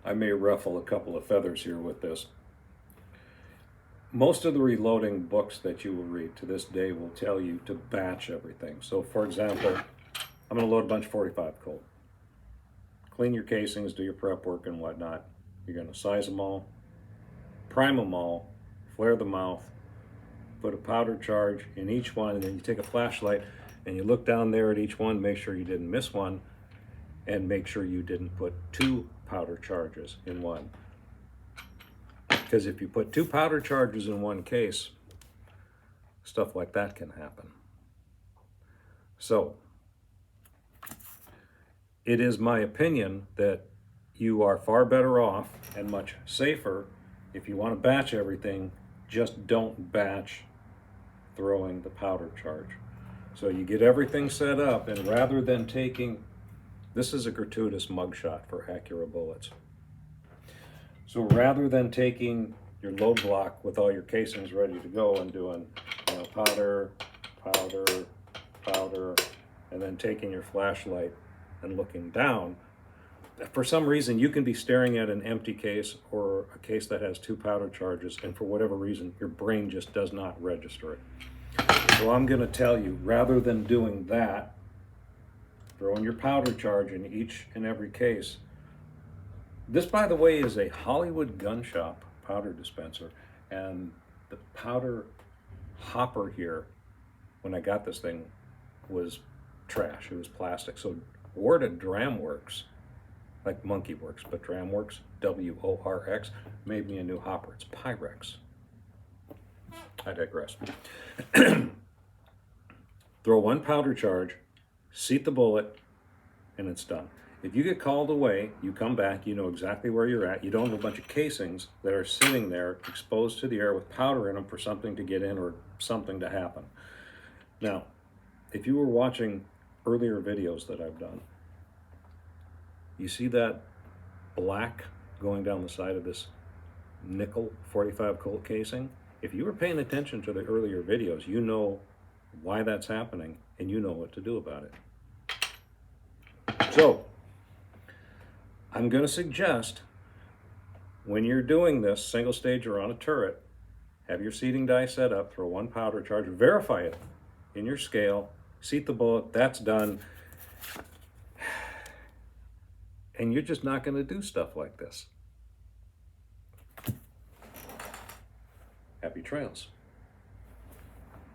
I may ruffle a couple of feathers here with this. Most of the reloading books that you will read to this day will tell you to batch everything. So for example, I'm going to load a bunch of 45 Colt. Clean your casings, do your prep work and whatnot. You're going to size them all, prime them all, flare the mouth, put a powder charge in each one, and then you take a flashlight and you look down there at each one, make sure you didn't miss one, and make sure you didn't put 2 powder charges in one. Because if you put 2 powder charges in one case, stuff like that can happen. So, it is my opinion that you are far better off and much safer if you want to batch everything. Just don't batch throwing the powder charge. So you get everything set up, and rather than taking, this is a gratuitous mugshot for Acura bullets. So rather than taking your load block with all your casings ready to go and doing, powder, powder, powder, and then taking your flashlight and looking down, for some reason you can be staring at an empty case or a case that has 2 powder charges, and for whatever reason your brain just does not register it. So I'm going to tell you, rather than doing that, throwing your powder charge in each and every case. This, by the way, is a Hollywood gun shop powder dispenser, and the powder hopper here, when I got this thing, was trash. It was plastic. So I wore it at DramWorks, like Monkey Works, but DramWorks, W-O-R-X, made me a new hopper. It's Pyrex. I digress. Throw 1 powder charge, seat the bullet, and it's done. If you get called away, you come back, you know exactly where you're at. You don't have a bunch of casings that are sitting there exposed to the air with powder in them for something to get in or something to happen. Now, if you were watching earlier videos that I've done, you see that black going down the side of this nickel 45 Colt casing? If you were paying attention to the earlier videos, you know why that's happening and you know what to do about it. So, I'm going to suggest when you're doing this single stage or on a turret, have your seating die set up, throw 1 powder charge, verify it in your scale, seat the bullet, that's done. And you're just not going to do stuff like this. Happy trails.